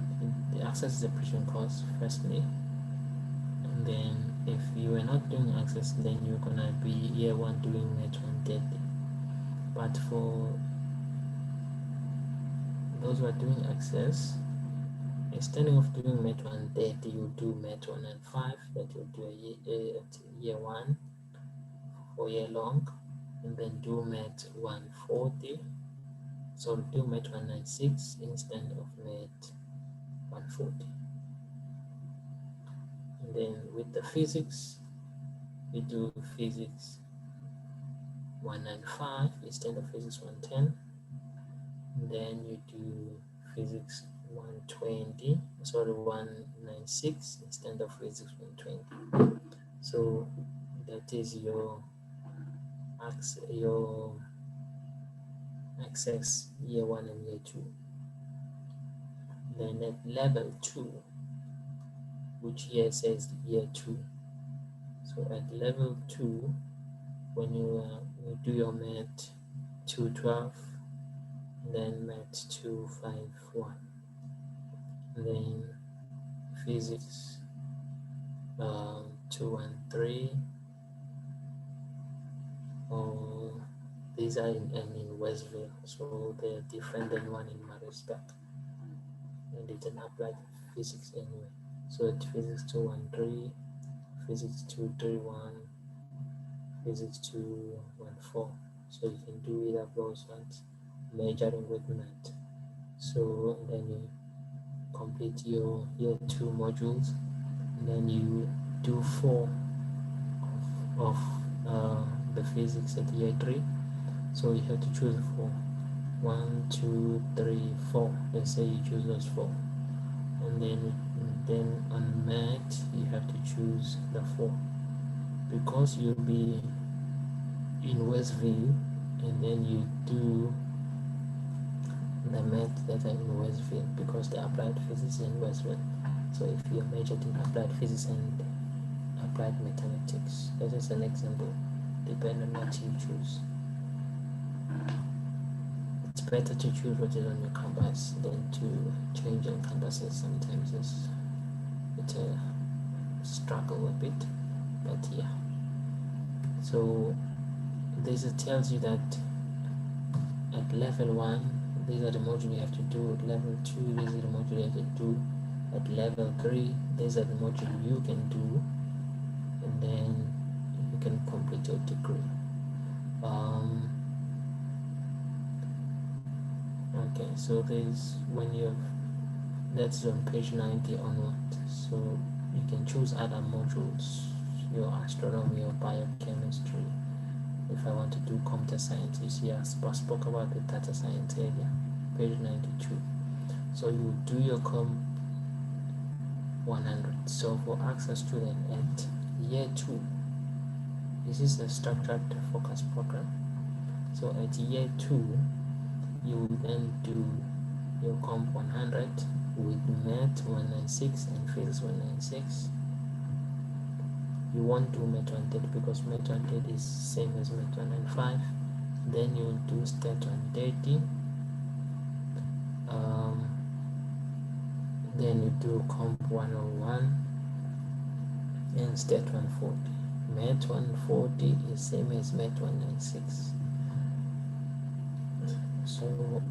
the access is a preaching course firstly, and then if you are not doing access, then you're gonna be year one doing net 130. But for those who are doing access, instead of doing Met 130, you do Met 105, that you do year one for year long, and then do Met 140. So do Met 196 instead of Met 140. And then with the physics, you do physics 195 instead of physics 110. And then you do physics 120, sorry, 196 instead of physics 120. So that is your access year one and year two. Then at level 2, which here says year 2. So at level 2, when you do your Mat 212, then Mat 251, then physics 213. These are in Westville, so they're different than one in Marisburg, and they can apply physics anyway. So it's physics 213, physics 231, physics 214. So you can do either of those ones, majoring with math. So then you complete your year 2 modules, and then you do 4 of the physics at year 3. So you have to choose 4. 1, 2, 3, 4. Let's say you choose those 4, and then on math you have to choose the 4, because you'll be in Westville, and then you do the math that are in Westville, because the applied physics is in Westville. So if you're majored in applied physics and applied mathematics, that is an example, depending on what you choose. It's better to choose what is on your campus than to change on campuses. Sometimes it's a struggle a bit, but yeah. So this tells you that at level 1, these are the modules you have to do. At level 2, these are the modules you have to do. At level 3, these are the modules you can do, and then you can complete your degree. Okay, so there's when you have, that's on page 90 onward. So you can choose other modules, your astronomy or biochemistry. If I want to do computer science, you see I spoke about the data science area, page 92. So you do your comp 100. So for access student at year 2, this is a structured focus program. So at year 2, you will then do your comp 100 with math 196 and physics 196. You won't do math 130 because math 130 is same as math 195. Then you'll do stat 130. Then you do comp 101 and stat 140. Math 140 is same as math 196. So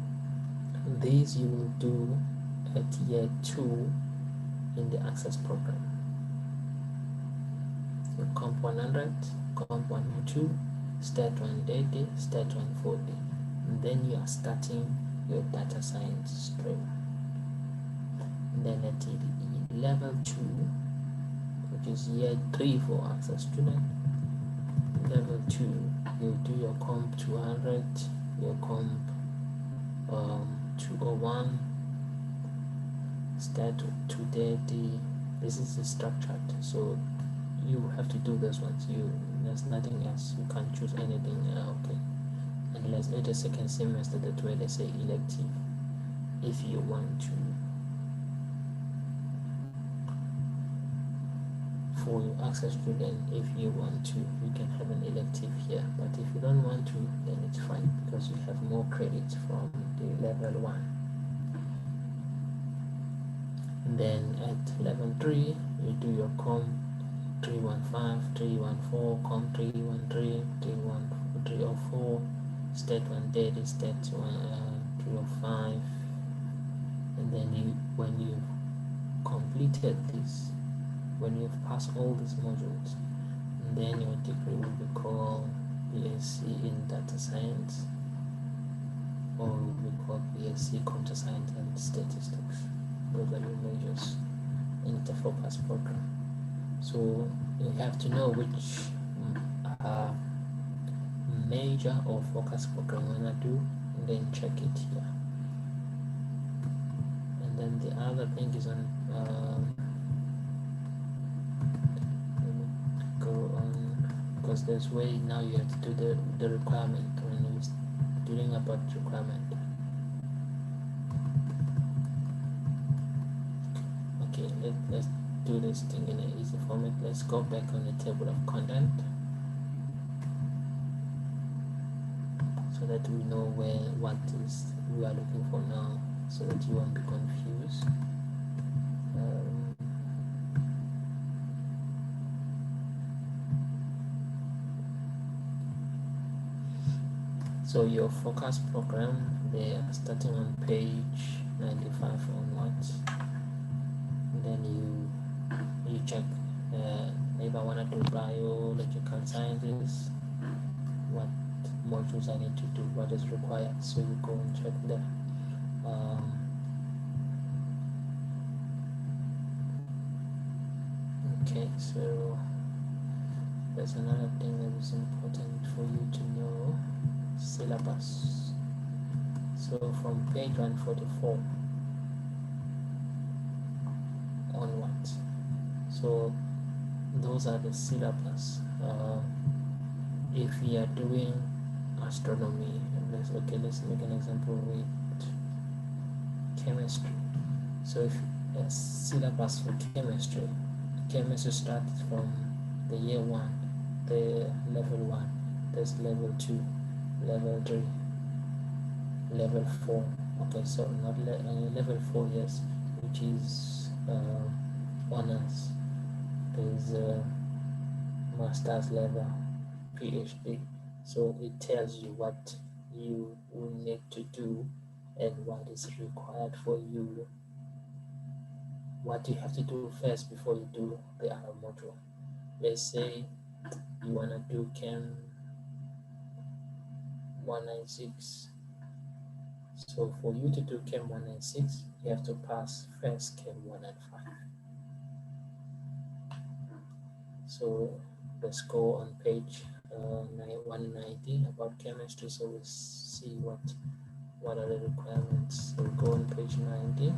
these you will do at year 2 in the access program. So comp 100, comp 102, stat 180, stat 140, and then you are starting your data science stream. And then at level 2, which is year 3 for access student, level 2, you do your comp 200, your comp 201, stat 230. This is the structured, so you have to do those ones. You there's nothing else. You can't choose anything. Okay, unless it is second semester, that way they say elective. If you want to, for your access student, if you want to, you can have an elective here. But if you don't want to, then it's fine because you have more credits from the level 1. And then at level 3, you do your COM 315, 314, COM 313, 304, state 130, state 305, and then when you've completed this, when you've passed all these modules, then your degree will be called BSc in Data Science, or will be called BSc Computer Science and Statistics. Those are your majors in the focus program. So you have to know which major or focus program you wanna do, and then check it here. And then the other thing is on go on, because there's way now you have to do the requirement when you're doing about requirement. Okay, let's do this thing in an easy format. Let's go back on the table of content so that we know what is we are looking for now, so that you won't be confused. So your focus program, they are starting on page 95 onwards. And then you check if I want to do biological sciences, what modules I need to do, what is required. So you go and check there. Okay, so there's another thing that is important for you to know: syllabus. So from page 144 onwards, so those are the syllabus. If we are doing astronomy, let's make an example with chemistry. So if a syllabus for chemistry starts from the year 1, the level 1, there's level 2, level 3, level 4. Okay, so not level 4, yes, which is honors. There's master's level, PhD. So it tells you what you will need to do and what is required for you, what you have to do first before you do the other module. Let's say you want to do Chem 196. So for you to do Chem 196, you have to pass first Chem 195. So let's go on page 190 about chemistry, so we'll see what are the requirements. So go on page 90.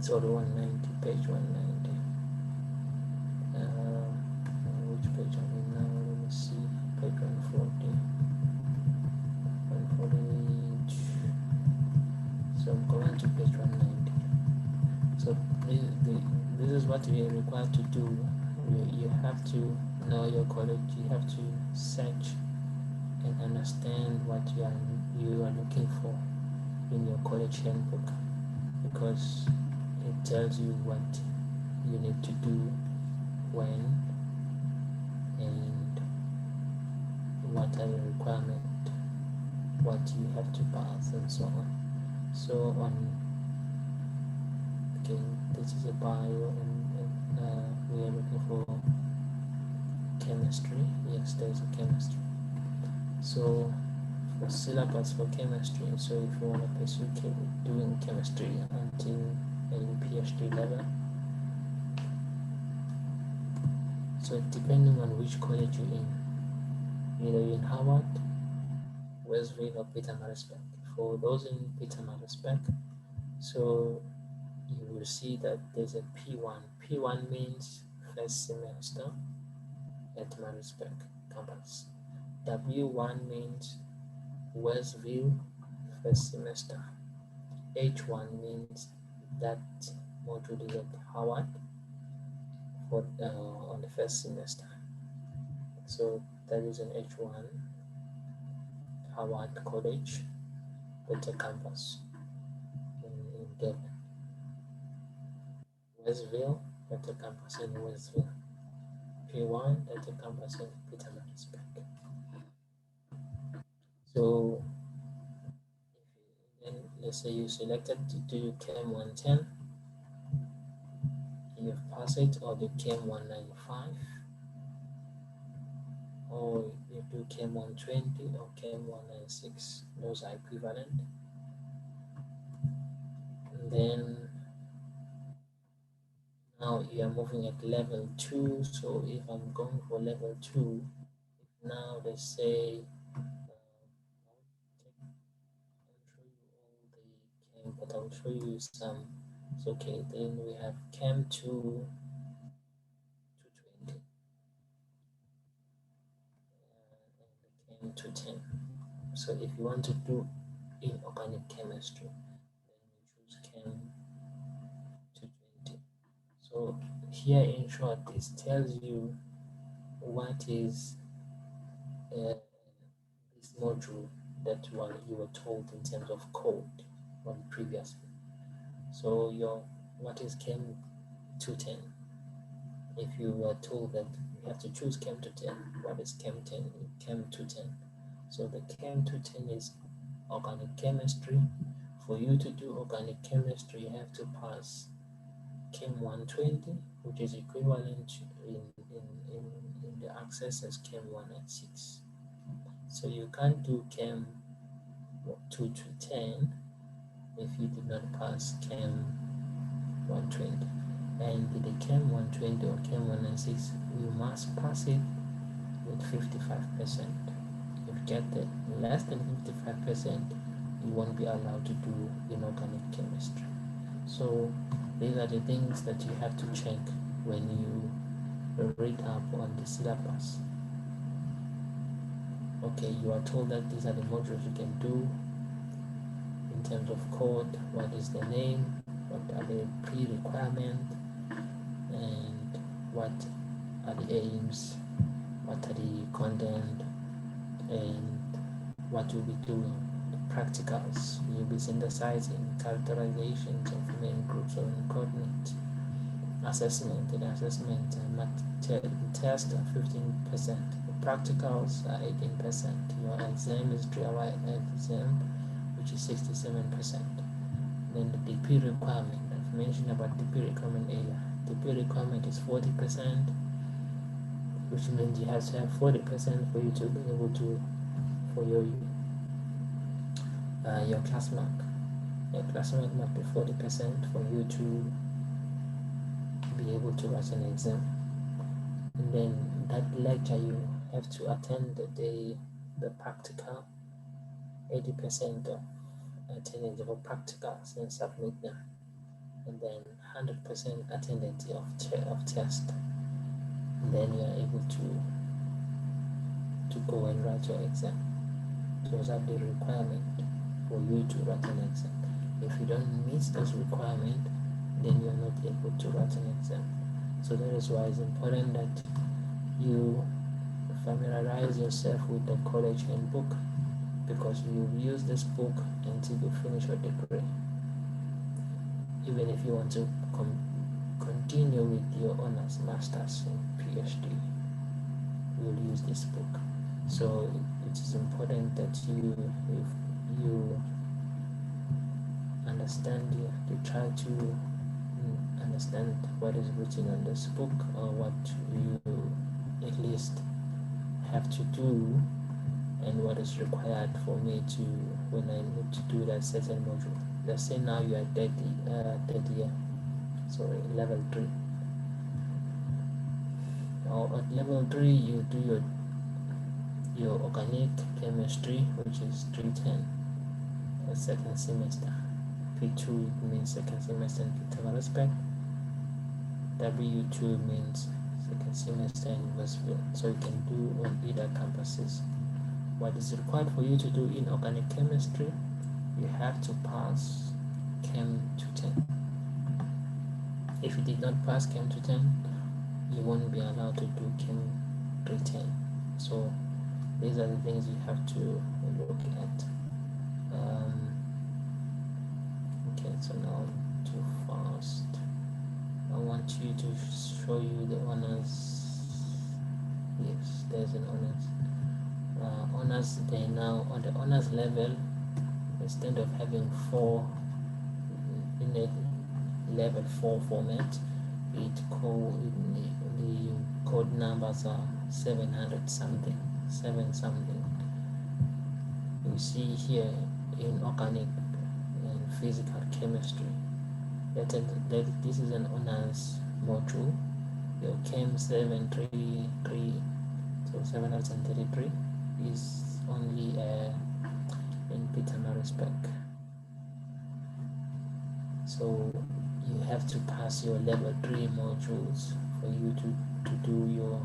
So the 190, page 190. Which page are we now? Let me see. Page 140. 148. So I'm going to page 190. So this is what we are required to do. You have to know your college. You have to search and understand what you are looking for in your college handbook, because it tells you what you need to do when and what are the requirements, what you have to pass, and so on. So this is a bio, and we are looking for chemistry. Yes, there's a chemistry. So for syllabus for chemistry, so if you want to pursue doing chemistry until a PhD level, so depending on which college you're in, either in Harvard, Westville, or Pietermaritzburg. For those in Pietermaritzburg, so you will see that there's a P1. P1 means first semester at Marisburg campus. W1 means Westview first semester. H1 means that module is at Howard for on the first semester. So that is an H1 Howard College with a campus in Devon. Westville at a campus in Westville. P1 at a campus in Petermarisburg. So then let's say you selected to do Chem 110, you've passed it, or the Chem 195, or you do Chem 120 or Chem 196. Those are equivalent. And then now you are moving at level 2. So if I'm going for level 2, now let's say but I'll show you some. It's okay. Then we have Chem 2 220 and Chem 210. So if you want to do inorganic chemistry, then you choose Chem 220. So here in short, this tells you what is this module that you were told in terms of code on previously. So what is Chem 210? If you were told that you have to choose Chem 210, what is Chem 10? Chem 210. So the Chem 210 is organic chemistry. For you to do organic chemistry, you have to pass Chem 120, which is equivalent in the access as Chem 196. So you can't do Chem 2 to 10 if you did not pass Chem 120. And the Chem 120 or Chem 196, you must pass it with 55%. If you get the less than 55%, you won't be allowed to do inorganic chemistry. So these are the things that you have to check when you read up on the syllabus. Okay, you are told that these are the modules you can do. In terms of code, what is the name, what are the pre-requirements, and what are the aims, what are the content, and what you'll be doing. The practicals, you'll be synthesizing characterizations of main groups or coordinates. Assessment, test 15%, the practicals are 18%. Your exam is DIY exam, which is 67%. Then the DP requirement, I've mentioned about DP requirement earlier. DP requirement is 40%, which means you have to have 40% for you to be able to, for your class mark. Your class mark must be 40% for you to be able to write an exam. And then that lecture you have to attend the practical, 80% of attendance of practicals and submit them, and then 100% attendance of test. And then you are able to go and write your exam. Those are the requirements for you to write an exam. If you don't meet those requirements, then you are not able to write an exam. So that is why it's important that you familiarize yourself with the college handbook, because you use this book until you finish your degree. Even if you want to continue with your honors, masters, and PhD, you'll use this book. So it is important that you understand, you try to understand what is written on this book, or what you at least have to do, and what is required for me to, when I need to do that certain module. Let's say now you are third year, sorry, level 3. Now at level 3 you do your organic chemistry, which is 310, the second semester. P2 means second semester in Petermarisburg. W2 means you can see Mr. University. So you can do on either campuses. What is required for you to do in organic chemistry? You have to pass Chem 210. If you did not pass Chem 210, you won't be allowed to do Chem 310. So these are the things you have to look at. Okay, so now too fast. I want you to show you the honors. Yes, there's an honors. Honors, they now on the honors level, instead of having 4 in a level 4 format, the code numbers are 700 something, 7 something. You see here in organic and physical chemistry that this is an honors module. Your Chem 733, so 733 is only in Pitamaris spec. So you have to pass your level 3 modules for you to do your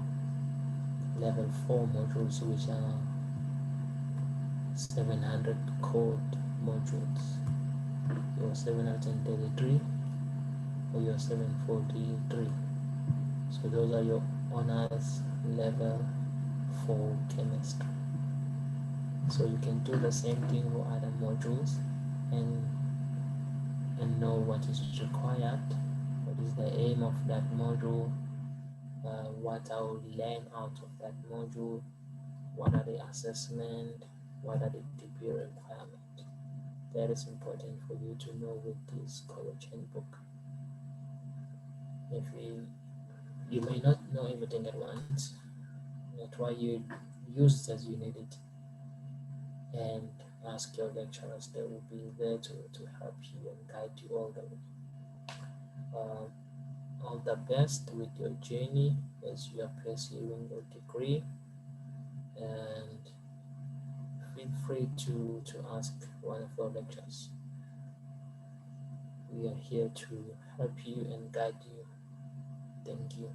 level 4 modules, which are 700 code modules. Your 733 or your 743. So those are your honors level 4 chemistry. So you can do the same thing for other modules and know what is required, what is the aim of that module, what I will learn out of that module, what are the assessment, what are the DP requirements. That is important for you to know with this college handbook. If you may not know everything at once, that's why you use it as you need it, and ask your lecturers. They will be there to help you and guide you all the way. All the best with your journey as you are pursuing your degree, and feel free to ask one of our lecturers. We are here to help you and guide you. Thank you.